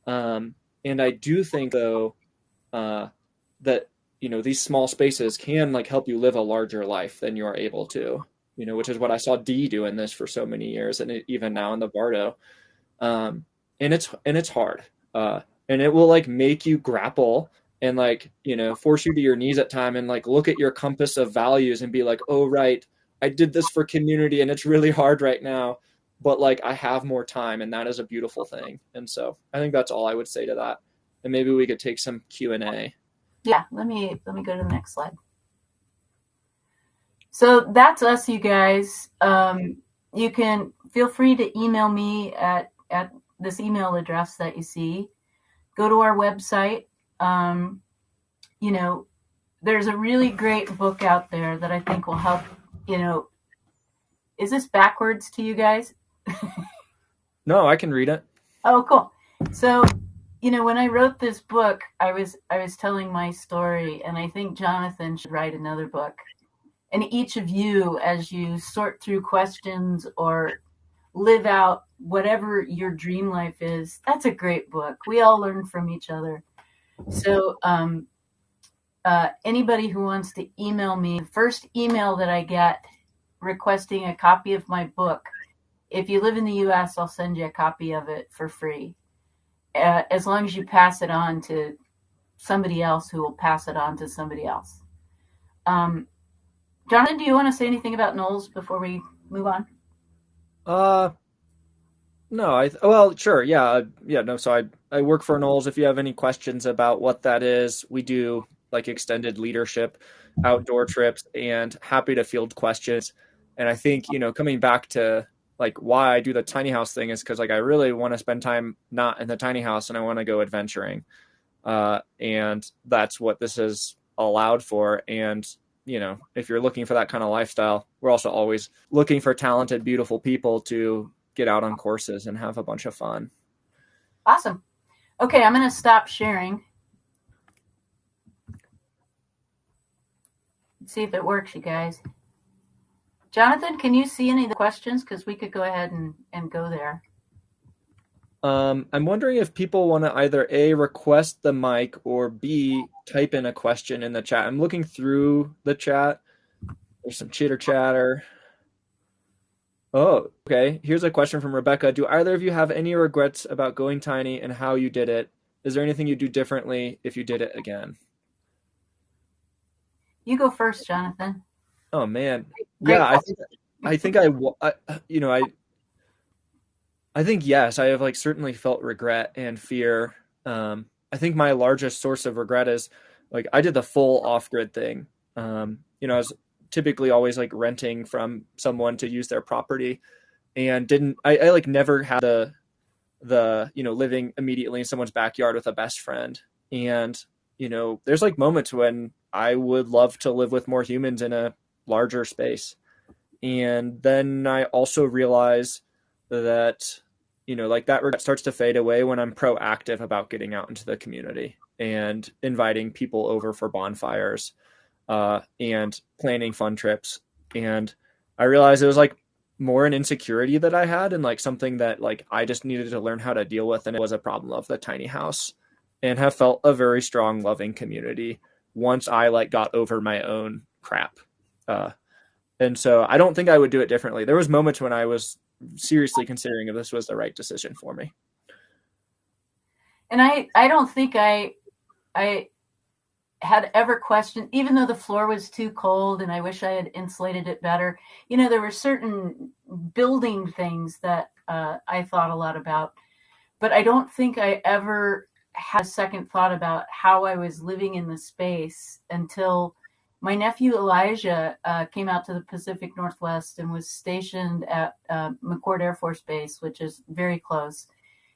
And I do think though, that, you know, these small spaces can like help you live a larger life than you're able to, you know, which is what I saw Dee do in this for so many years, and even now in the Bardo. And it's hard, and it will like make you grapple and like, you know, force you to your knees at time and like look at your compass of values and be like, oh right, I did this for community and it's really hard right now, but like I have more time, and that is a beautiful thing. And so I think that's all I would say to that. And maybe we could take some Q&A. Yeah, let me go to the next slide. So that's us, you guys. You can feel free to email me at this email address that you see. go to our website. There's a really great book out there that I think will help. Is this backwards to you guys? No, I can read it. Oh, cool. So, when I wrote this book, I was telling my story, and I think Jonathan should write another book. And each of you, as you sort through questions or live out whatever your dream life is, that's a great book. We all learn from each other. So, anybody who wants to email me, the first email that I get requesting a copy of my book, if you live in the US, I'll send you a copy of it for free. As long as you pass it on to somebody else who will pass it on to somebody else. Jonathan, do you want to say anything about Knowles before we move on? No, well, sure, yeah, yeah, no. So I work for Knowles. If you have any questions about what that is, we do like extended leadership, outdoor trips, and happy to field questions. And I think, coming back to like why I do the tiny house thing is because like I really want to spend time not in the tiny house and I want to go adventuring. And that's what this is allowed for. And, if you're looking for that kind of lifestyle, we're also always looking for talented, beautiful people to get out on courses and have a bunch of fun. Awesome. Okay, I'm going to stop sharing. Let's see if it works, you guys. Jonathan, can you see any of the questions? Because we could go ahead and go there. I'm wondering if people want to either A, request the mic, or B, type in a question in the chat. I'm looking through the chat. There's some chitter chatter. Oh, okay. Here's a question from Rebecca. Do either of you have any regrets about going tiny and how you did it? Is there anything you'd do differently if you did it again? You go first, Jonathan. Oh man. Great Yeah, question. I think I think yes, I have like certainly felt regret and fear. I think my largest source of regret is like I did the full off-grid thing. I was typically always like renting from someone to use their property, and I like never had the living immediately in someone's backyard with a best friend. And there's like moments when I would love to live with more humans in a larger space. And then I also realize that like that regret starts to fade away when I'm proactive about getting out into the community and inviting people over for bonfires and planning fun trips. And I realized it was like more an insecurity that I had and like something that like I just needed to learn how to deal with. And it was a problem of the tiny house, and have felt a very strong, loving community once I like got over my own crap. And so I don't think I would do it differently. There was moments when I was seriously considering if this was the right decision for me. And I don't think I had ever questioned, even though the floor was too cold and I wish I had insulated it better. There were certain building things that I thought a lot about, but I don't think I ever had a second thought about how I was living in the space until my nephew Elijah came out to the Pacific Northwest and was stationed at McChord Air Force Base, which is very close.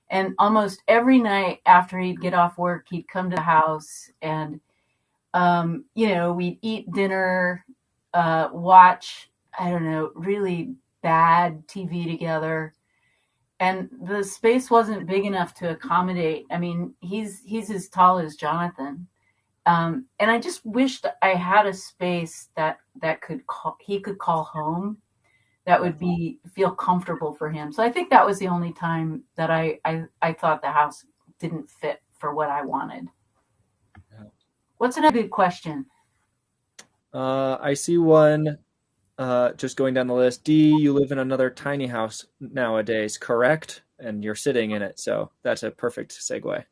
And almost every night after he'd get off work, he'd come to the house and, we'd eat dinner, watch, I don't know, really bad TV together. And the space wasn't big enough to accommodate. I mean, he's as tall as Jonathan. And I just wished I had a space that he could call home, that would feel comfortable for him. So I think that was the only time that I thought the house didn't fit for what I wanted. Yeah. What's another good question? I see one just going down the list. D, you live in another tiny house nowadays, correct? And you're sitting in it. So that's a perfect segue.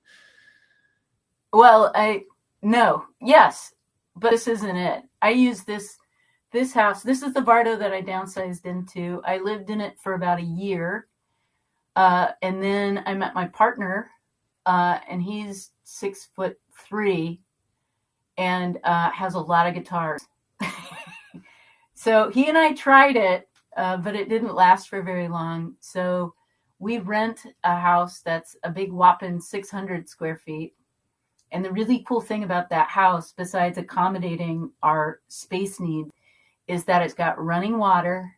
Well, no, yes, but this isn't it. I use this house. This is the Vardo that I downsized into. I lived in it for about a year. And then I met my partner, and he's 6'3" and has a lot of guitars. So he and I tried it, but it didn't last for very long. So we rent a house that's a big whopping 600 square feet. And the really cool thing about that house, besides accommodating our space need, is that it's got running water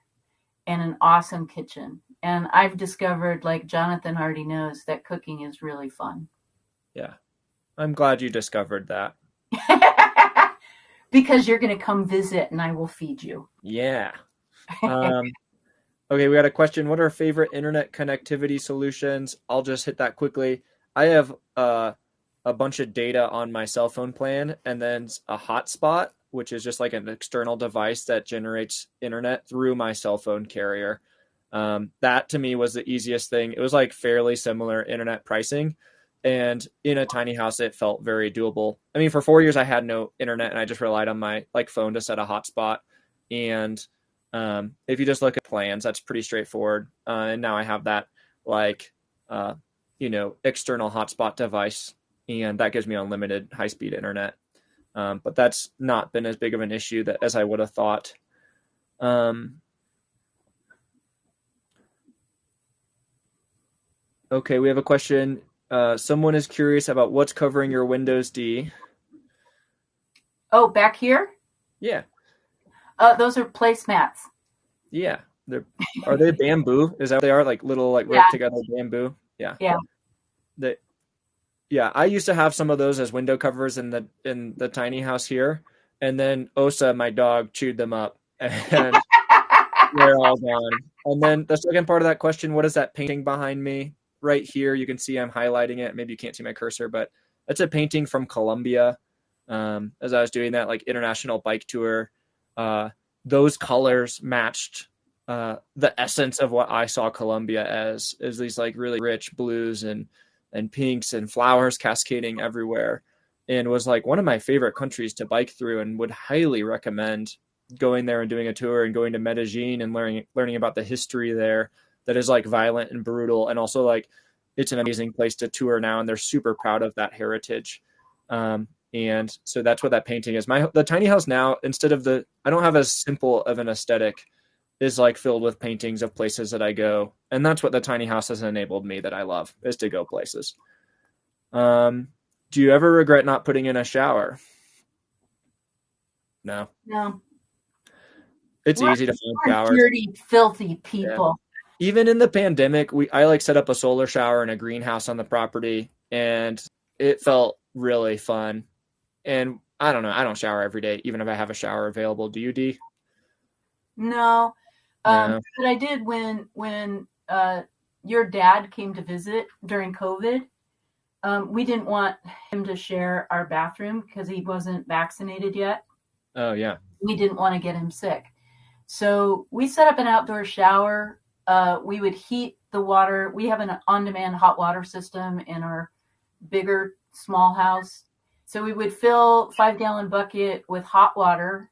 and an awesome kitchen. And I've discovered, like Jonathan already knows, that cooking is really fun. Yeah. I'm glad you discovered that. Because you're going to come visit and I will feed you. Yeah. Okay, we got a question. What are favorite internet connectivity solutions? I'll just hit that quickly. I have a bunch of data on my cell phone plan, and then a hotspot, which is just like an external device that generates internet through my cell phone carrier. That to me was the easiest thing. It was like fairly similar internet pricing. And in a tiny house, it felt very doable. I mean, for 4 years, I had no internet, and I just relied on my like phone to set a hotspot. And if you just look at plans, that's pretty straightforward. And now I have that like external hotspot device, and that gives me unlimited high-speed internet. But that's not been as big of an issue as I would have thought. Okay, we have a question. Someone is curious about what's covering your Windows D. Oh, back here? Yeah. Those are placemats. Yeah. Are they bamboo? Is that what they are? Like little like roped together bamboo? Yeah. Yeah. Yeah, I used to have some of those as window covers in the tiny house here, and then Osa, my dog, chewed them up, and they're all gone. And then the second part of that question, what is that painting behind me? Right here, you can see I'm highlighting it. Maybe you can't see my cursor, but it's a painting from Colombia. As I was doing that like international bike tour, those colors matched the essence of what I saw Colombia as these like really rich blues and pinks and flowers cascading everywhere, and was like one of my favorite countries to bike through, and would highly recommend going there and doing a tour and going to Medellin and learning about the history there that is like violent and brutal, and also like it's an amazing place to tour now, and they're super proud of that heritage. And so that's what that painting is. The tiny house now, instead of I don't have as simple of an aesthetic, is like filled with paintings of places that I go. And that's what the tiny house has enabled me that I love, is to go places. Do you ever regret not putting in a shower? No. It's easy to find showers. Dirty, filthy people. Yeah. Even in the pandemic, I like set up a solar shower in a greenhouse on the property, and it felt really fun. And I don't know, I don't shower every day, even if I have a shower available. Do you, D? No. But I did when your dad came to visit during COVID. We didn't want him to share our bathroom because he wasn't vaccinated yet. Oh, yeah. We didn't want to get him sick. So we set up an outdoor shower. We would heat the water. We have an on-demand hot water system in our bigger, small house. So we would fill 5-gallon bucket with hot water,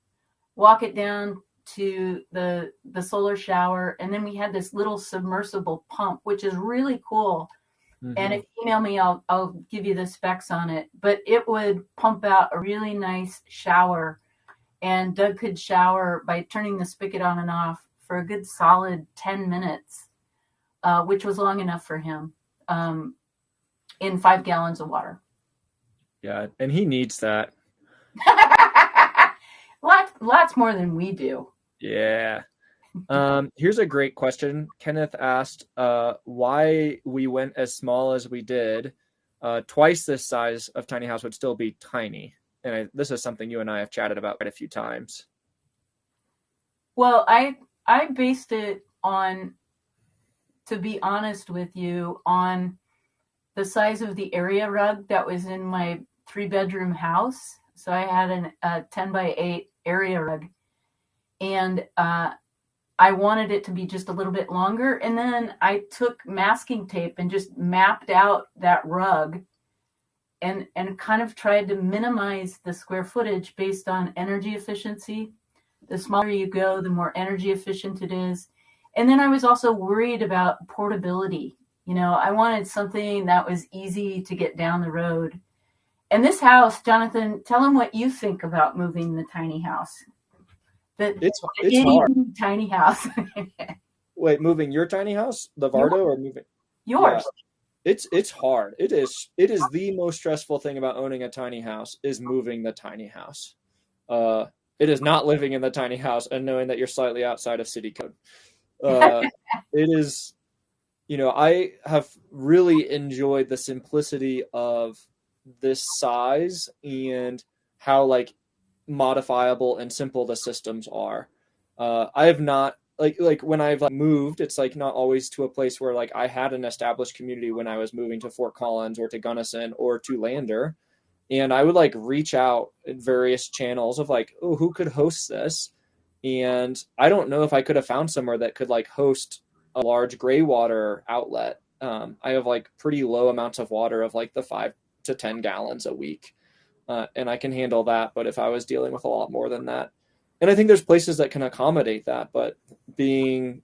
walk it down to the solar shower, and then we had this little submersible pump, which is really cool. Mm-hmm. And if you email me, I'll give you the specs on it. But it would pump out a really nice shower, and Doug could shower by turning the spigot on and off for a good solid 10 minutes, which was long enough for him, in 5 gallons of water. Yeah, and he needs that. Lots more than we do. Yeah. Here's a great question. Kenneth asked why we went as small as we did. Twice this size of tiny house would still be tiny. And this is something you and I have chatted about quite a few times. Well, I based it on, to be honest with you, on the size of the area rug that was in my 3-bedroom house. So I had a 10 by 8 area rug, and I wanted it to be just a little bit longer. And then I took masking tape and just mapped out that rug and kind of tried to minimize the square footage based on energy efficiency. The smaller you go, the more energy efficient it is. And then I was also worried about portability. You know, I wanted something that was easy to get down the road. And this house, Jonathan, tell them what you think about moving the tiny house. It's hard. Tiny house. Wait, moving your tiny house, the Vardo, or moving? Yours. It's hard. It is the most stressful thing about owning a tiny house is moving the tiny house. It is not living in the tiny house and knowing that you're slightly outside of city code. It is, I have really enjoyed the simplicity of this size and how like modifiable and simple the systems are. I have not like when I've moved, it's like not always to a place where like I had an established community when I was moving to Fort Collins or to Gunnison or to Lander, and I would like reach out in various channels of like, oh, who could host this? And I don't know if I could have found somewhere that could like host a large gray water outlet. I have like pretty low amounts of water of like the 5 to 10 gallons a week. And I can handle that. But if I was dealing with a lot more than that, and I think there's places that can accommodate that, but being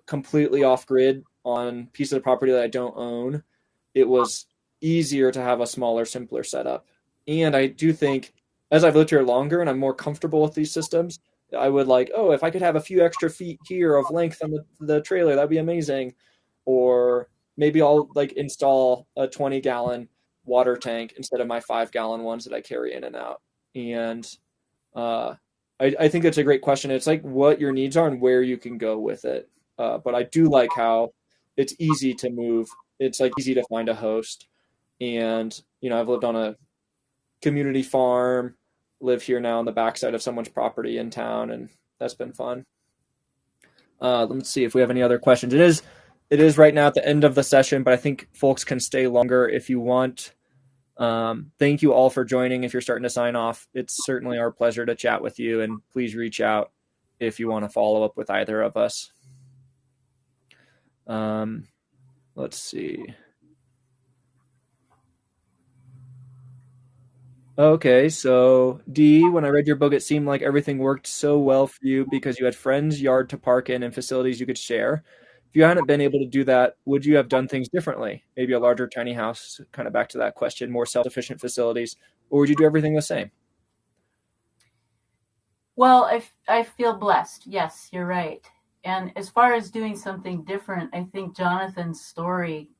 completely off grid on pieces of property that I don't own, it was easier to have a smaller, simpler setup. And I do think as I've lived here longer and I'm more comfortable with these systems, I would like, oh, if I could have a few extra feet here of length on the trailer, that'd be amazing. Or maybe I'll like install a 20-gallon water tank instead of my 5-gallon ones that I carry in and out. And I think that's a great question. It's like what your needs are and where you can go with it. But I do like how it's easy to move. It's like easy to find a host. And, I've lived on a community farm, live here now on the backside of someone's property in town, and that's been fun. Let's see if we have any other questions. It is right now at the end of the session, but I think folks can stay longer if you want. Thank you all for joining. If you're starting to sign off, it's certainly our pleasure to chat with you, and please reach out if you want to follow up with either of us. Let's see. Okay, so D, when I read your book, it seemed like everything worked so well for you because you had friends, yard to park in, and facilities you could share. If you hadn't been able to do that, would you have done things differently? Maybe a larger tiny house, kind of back to that question, more self-sufficient facilities, or would you do everything the same? Well, I feel blessed. Yes, you're right. And as far as doing something different, I think Jonathan's story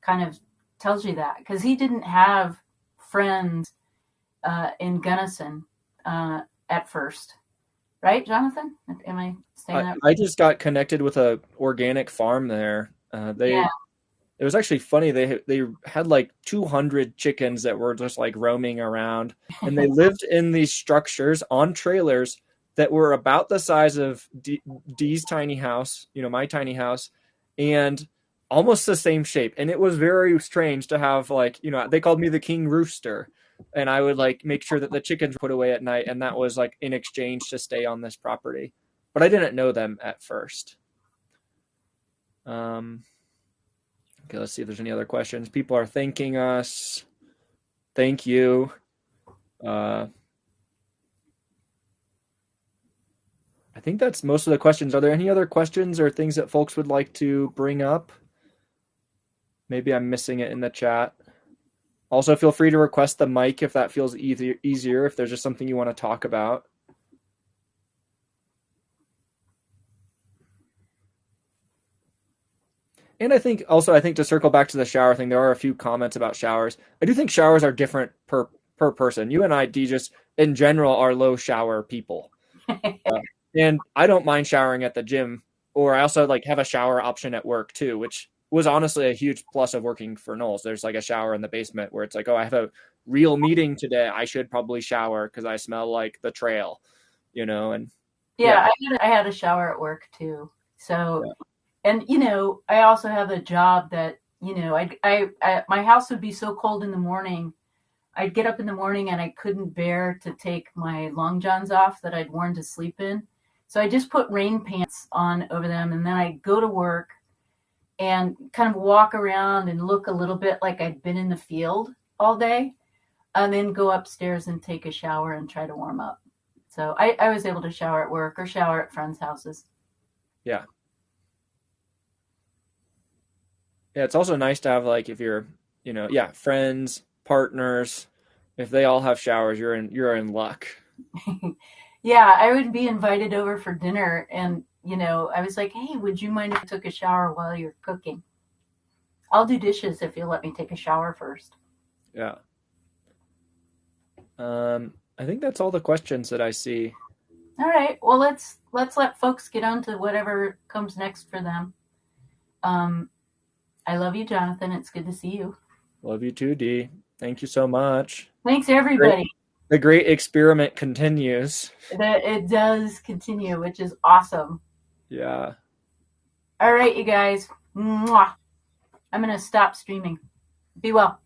kind of tells you that because he didn't have friends in Gunnison at first, right, Jonathan? Am I saying that? I just got connected with a organic farm there. Yeah. It was actually funny. They had like 200 chickens that were just like roaming around, and they lived in these structures on trailers that were about the size of D's tiny house, my tiny house, and almost the same shape. And it was very strange to have like, they called me the king rooster, and I would like make sure that the chickens were put away at night, and that was like in exchange to stay on this property. But I didn't know them at first. Okay, let's see if there's any other questions. People are thanking us. Thank you. I think that's most of the questions. Are there any other questions or things that folks would like to bring up? Maybe I'm missing it in the chat. Also, feel free to request the mic if that feels easier, if there's just something you want to talk about. And I think to circle back to the shower thing, there are a few comments about showers. I do think showers are different per person. You and I, D, just in general are low shower people. And I don't mind showering at the gym, or I also like have a shower option at work too, which was honestly a huge plus of working for Knowles. There's like a shower in the basement where it's like, oh, I have a real meeting today. I should probably shower because I smell like the trail, and yeah. I had a shower at work too. So, yeah. And, I also have a job that, my house would be so cold in the morning. I'd get up in the morning and I couldn't bear to take my long johns off that I'd worn to sleep in. So I just put rain pants on over them, and then I'd go to work and kind of walk around and look a little bit like I'd been in the field all day, and then go upstairs and take a shower and try to warm up. So I was able to shower at work or shower at friends' houses. Yeah. Yeah, it's also nice to have like if you're, friends, partners, if they all have showers, you're in luck. Yeah, I would be invited over for dinner, and I was like, "Hey, would you mind if I took a shower while you're cooking?" I'll do dishes if you'll let me take a shower first. Yeah. I think that's all the questions that I see. All right. Well, let's let folks get on to whatever comes next for them. I love you, Jonathan. It's good to see you. Love you too, Dee. Thank you so much. Thanks, everybody. The great experiment continues. It does continue, which is awesome. Yeah. All right, you guys. Mwah. I'm going to stop streaming. Be well.